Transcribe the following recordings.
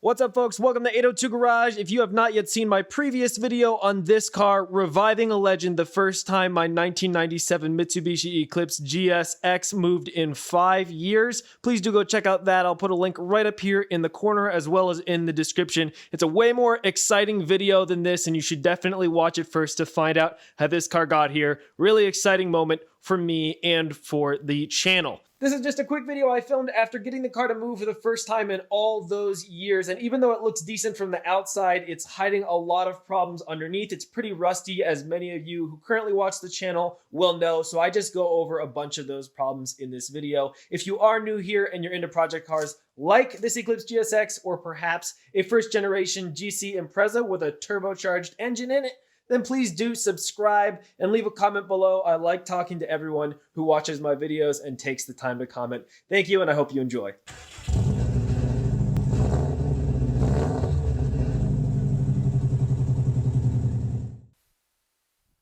What's up, folks? Welcome to 802 Garage. If you have not yet seen my previous video on this car, reviving a legend, the first time my 1997 Mitsubishi Eclipse GSX moved in 5 years, please do go check out that. I'll put a link right up here in the corner as well as in the description. It's a way more exciting video than this, and you should definitely watch it first to find out how this car got here. Really exciting moment for me and for the channel. This is just a quick video I filmed after getting the car to move for the first time in all those years, and even though it looks decent from the outside, it's hiding a lot of problems underneath. It's pretty rusty, as many of you who currently watch the channel will know, so I just go over a bunch of those problems in this video. If you are new here and you're into project cars like this Eclipse GSX, or perhaps a first generation GC Impreza with a turbocharged engine in it, then please do subscribe and leave a comment below. I like talking to everyone who watches my videos and takes the time to comment. Thank you, and I hope you enjoy.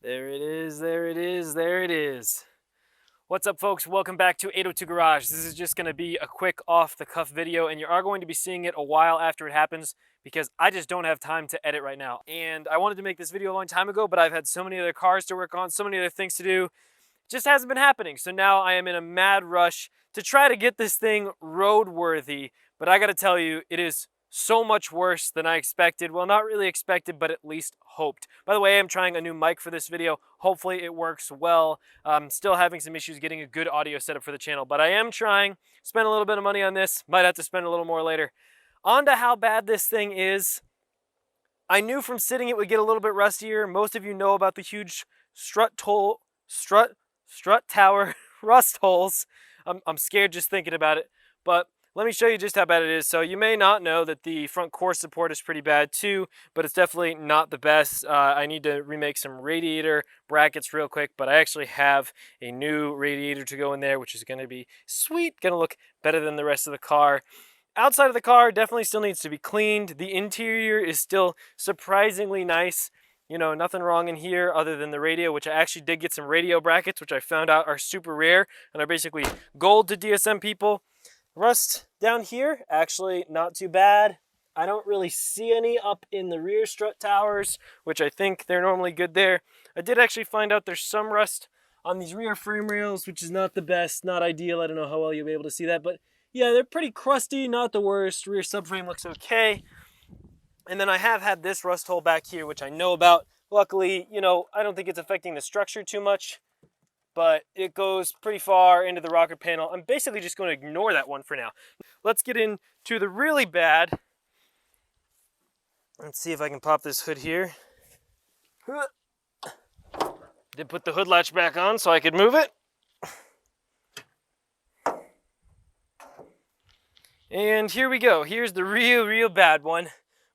There it is, there it is, there it is. What's up, folks? Welcome back to 802 Garage. This is just going to be a quick off-the-cuff video, and you are going to be seeing it a while after it happens because I just don't have time to edit right now. And I wanted to make this video a long time ago, but I've had so many other cars to work on, so many other things to do. It just hasn't been happening. So now I am in a mad rush to try to get this thing roadworthy. But I got to tell you, it is so much worse than I expected. Well, not really expected, but at least hoped. By the way, I'm trying a new mic for this video. Hopefully it works well. I'm still having some issues getting a good audio setup for the channel, but I am trying. Spend a little bit of money on this. Might have to spend a little more later. On to how bad this thing is. I knew from sitting it would get a little bit rustier. Most of you know about the huge strut tower rust holes. I'm scared just thinking about it, but let me show you just how bad it is. So you may not know that the front core support is pretty bad too, but it's definitely not the best. I need to remake some radiator brackets real quick, but I actually have a new radiator to go in there, which is going to be sweet, going to look better than the rest of the car. Outside of the car definitely still needs to be cleaned. The interior is still surprisingly nice. You know, nothing wrong in here other than the radio, which I actually did get some radio brackets, which I found out are super rare and are basically gold to DSM people. Rust down here, actually not too bad. I don't really see any up in the rear strut towers, which I think they're normally good there. I did actually find out there's some rust on these rear frame rails, which is not the best, not ideal. I don't know how well you'll be able to see that, but yeah, they're pretty crusty, not the worst. Rear subframe looks okay. And then I have had this rust hole back here, which I know about. Luckily, you know, I don't think it's affecting the structure too much, but it goes pretty far into the rocker panel. I'm basically just going to ignore that one for now. Let's get into the really bad. Let's see if I can pop this hood here. Did put the hood latch back on so I could move it. And here we go. Here's the real bad one.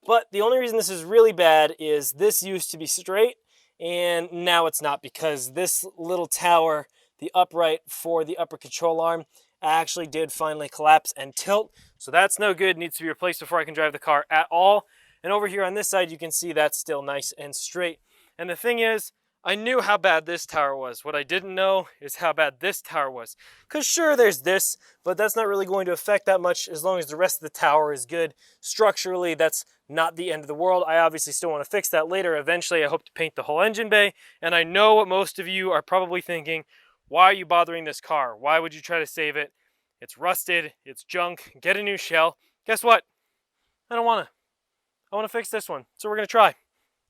But the only reason this is really bad is this used to be straight, and now it's not, because this little tower, the upright for the upper control arm, actually did finally collapse and tilt. So that's no good. Needs to be replaced before I can drive the car at all. And over here on this side, you can see that's still nice and straight. And the thing is, I knew how bad this tower was. What I didn't know is how bad this tower was. Because sure, there's this, but that's not really going to affect that much as long as the rest of the tower is good. Structurally, that's not the end of the world. I obviously still want to fix that later. Eventually, I hope to paint the whole engine bay. And I know what most of you are probably thinking. Why are you bothering this car? Why would you try to save it? It's rusted. It's junk. Get a new shell. Guess what? I don't want to. I want to fix this one. So we're going to try.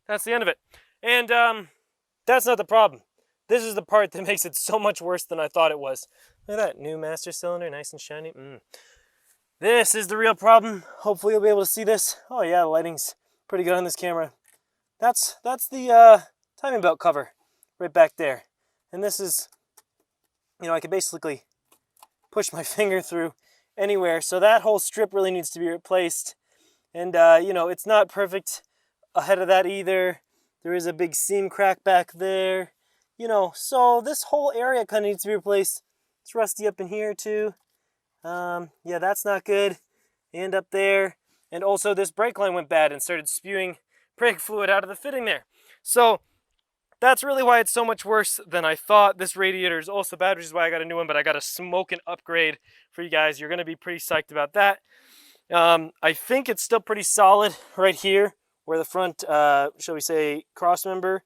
That's the end of it. And, that's not the problem. This is the part that makes it so much worse than I thought it was. Look at that, new master cylinder, nice and shiny. This is the real problem. Hopefully you'll be able to see this. Oh yeah, the lighting's pretty good on this camera. That's the timing belt cover right back there. And this is, you know, I could basically push my finger through anywhere. So that whole strip really needs to be replaced. And, you know, it's not perfect ahead of that either. There is a big seam crack back there, you know, so this whole area kind of needs to be replaced. It's rusty up in here too. Yeah, that's not good. And up there. And also this brake line went bad and started spewing brake fluid out of the fitting there. So that's really why it's so much worse than I thought. This radiator is also bad, which is why I got a new one, but I got a smoking upgrade for you guys. You're going to be pretty psyched about that. I think it's still pretty solid right here where the front, shall we say, cross member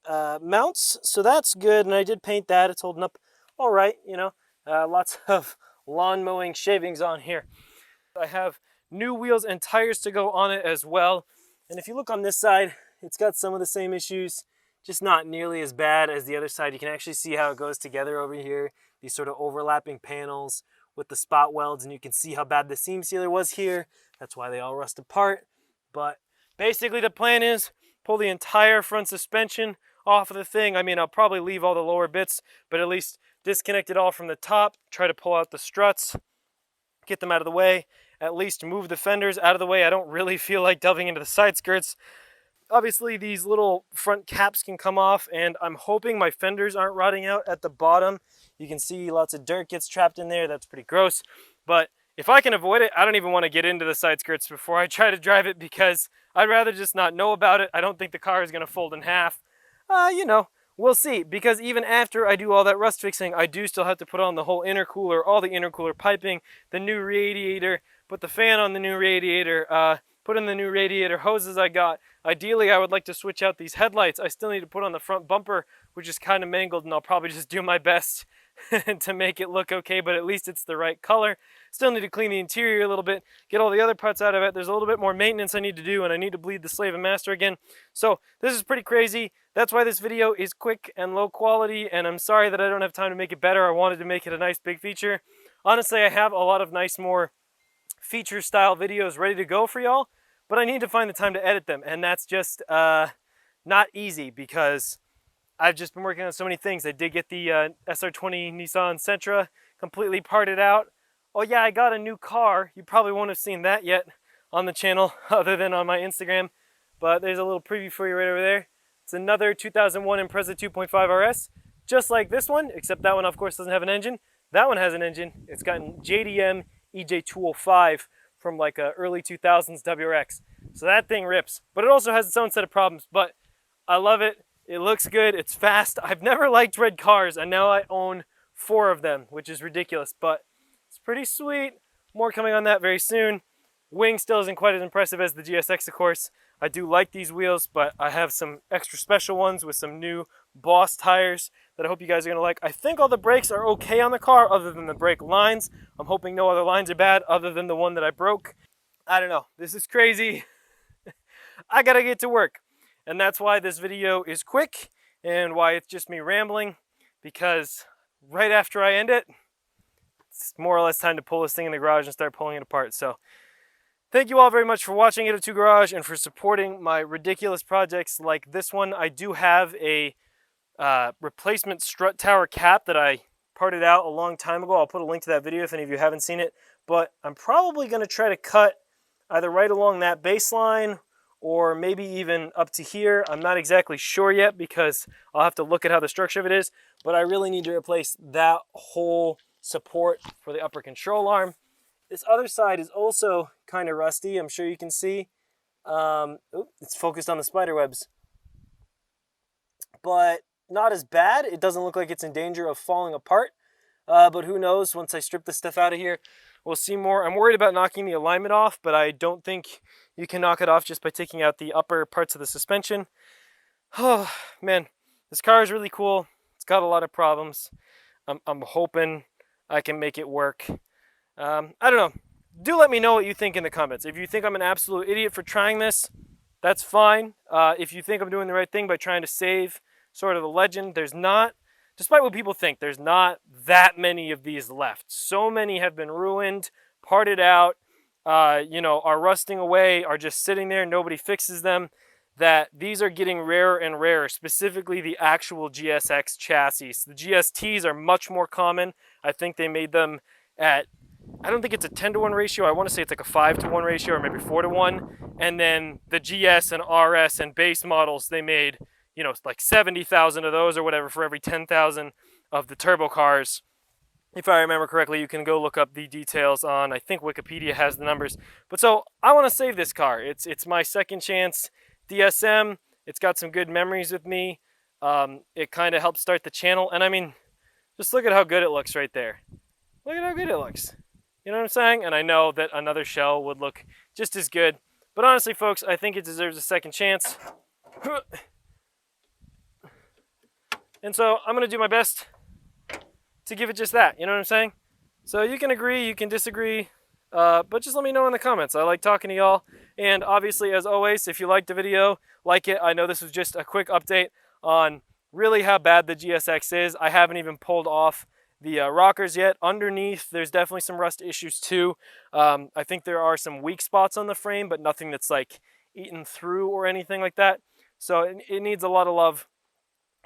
mounts. So that's good, and I did paint that. It's holding up all right, you know. Lots of lawn mowing shavings on here. I have new wheels and tires to go on it as well. And if you look on this side, it's got some of the same issues, just not nearly as bad as the other side. You can actually see how it goes together over here, these sort of overlapping panels with the spot welds, and you can see how bad the seam sealer was here. That's why they all rust apart. But basically the plan is pull the entire front suspension off of the thing. I mean, I'll probably leave all the lower bits, but at least disconnect it all from the top, try to pull out the struts, get them out of the way, at least move the fenders out of the way. I don't really feel like delving into the side skirts. Obviously, these little front caps can come off, and I'm hoping my fenders aren't rotting out at the bottom. You can see lots of dirt gets trapped in there. That's pretty gross. But if I can avoid it, I don't even want to get into the side skirts before I try to drive it, because I'd rather just not know about it. I don't think the car is going to fold in half. You know, we'll see, because even after I do all that rust fixing, I do still have to put on the whole intercooler, all the intercooler piping, the new radiator, put the fan on the new radiator, put in the new radiator hoses I got. Ideally, I would like to switch out these headlights. I still need to put on the front bumper, which is kind of mangled, and I'll probably just do my best to make it look okay, but at least it's the right color. Still need to clean the interior a little bit, get all the other parts out of it. There's a little bit more maintenance I need to do, and I need to bleed the slave and master again. So this is pretty crazy. That's why this video is quick and low quality, and I'm sorry that I don't have time to make it better. I wanted to make it a nice big feature. Honestly, I have a lot of nice more feature style videos ready to go for y'all, but I need to find the time to edit them, and that's just not easy, because I've just been working on so many things. I did get the SR20 Nissan Sentra completely parted out. Oh yeah, I got a new car. You probably won't have seen that yet on the channel other than on my Instagram, but there's a little preview for you right over there. It's another 2001 Impreza 2.5 RS, just like this one, except that one of course doesn't have an engine. That one has an engine. It's got an JDM EJ205 from like a early 2000s WRX. So that thing rips, but it also has its own set of problems, but I love it. It looks good, it's fast. I've never liked red cars, and now I own 4 of them, which is ridiculous, but it's pretty sweet. More coming on that very soon. Wing still isn't quite as impressive as the GSX, of course. I do like these wheels, but I have some extra special ones with some new Boss tires that I hope you guys are gonna like. I think all the brakes are okay on the car, other than the brake lines. I'm hoping no other lines are bad, other than the one that I broke. I don't know, this is crazy. I gotta get to work. And that's why this video is quick, and why it's just me rambling, because right after I end it, it's more or less time to pull this thing in the garage and start pulling it apart. So thank you all very much for watching 802 Garage and for supporting my ridiculous projects like this one. I do have a replacement strut tower cap that I parted out a long time ago. I'll put a link to that video if any of you haven't seen it, but I'm probably going to try to cut either right along that baseline or maybe even up to here. I'm not exactly sure yet, because I'll have to look at how the structure of it is, but I really need to replace that whole support for the upper control arm. This other side is also kind of rusty, I'm sure you can see. It's focused on the spider webs, but not as bad. It doesn't look like it's in danger of falling apart, but who knows, once I strip this stuff out of here, we'll see more. I'm worried about knocking the alignment off, but I don't think you can knock it off just by taking out the upper parts of the suspension. Oh, man, this car is really cool. It's got a lot of problems. I'm hoping I can make it work. I don't know. Do let me know what you think in the comments. If you think I'm an absolute idiot for trying this, that's fine. If you think I'm doing the right thing by trying to save sort of the legend, there's not, despite what people think, there's not that many of these left. So many have been ruined, parted out, you know, are rusting away, are just sitting there, nobody fixes them, that these are getting rarer and rarer, specifically the actual GSX chassis. The GSTs are much more common. I think they made them at, I don't think it's a 10-to-1 ratio. I want to say it's like a 5-to-1 ratio, or maybe 4-to-1. And then the GS and RS and base models, they made, you know, like 70,000 of those or whatever for every 10,000 of the turbo cars. If I remember correctly, you can go look up the details on, I think Wikipedia has the numbers. But so I want to save this car. It's my second chance DSM. It's got some good memories with me. It kind of helped start the channel. And I mean, just look at how good it looks right there. Look at how good it looks. You know what I'm saying? And I know that another shell would look just as good. But honestly, folks, I think it deserves a second chance. And so I'm going to do my best to give it just that. You know what I'm saying? So you can agree, you can disagree, but just let me know in the comments. I like talking to y'all. And obviously, as always, if you liked the video, like it. I know this was just a quick update on really how bad the GSX is. I haven't even pulled off the rockers yet. Underneath, there's definitely some rust issues too. I think there are some weak spots on the frame, but nothing that's like eaten through or anything like that. So it needs a lot of love,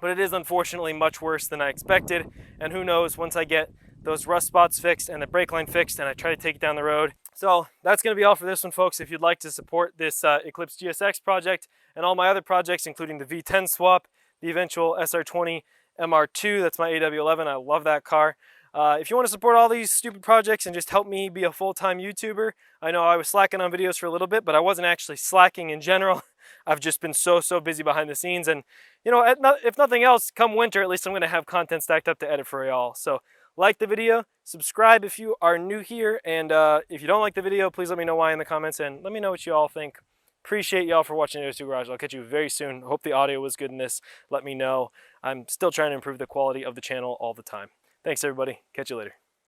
but it is unfortunately much worse than I expected. And who knows, once I get those rust spots fixed and the brake line fixed and I try to take it down the road. So that's going to be all for this one, folks. If you'd like to support this Eclipse GSX project and all my other projects, including the V10 swap, the eventual SR20 MR2, that's my AW11, I love that car. If you want to support all these stupid projects and just help me be a full-time YouTuber, I know I was slacking on videos for a little bit, but I wasn't actually slacking in general. I've just been so busy behind the scenes, and you know, if nothing else, come winter, at least I'm going to have content stacked up to edit for y'all. So like the video, subscribe if you are new here, and if you don't like the video, please let me know why in the comments, and let me know what you all think. Appreciate y'all for watching AO2 Garage. I'll catch you very soon. Hope the audio was good in this. Let me know. I'm still trying to improve the quality of the channel all the time. Thanks, everybody. Catch you later.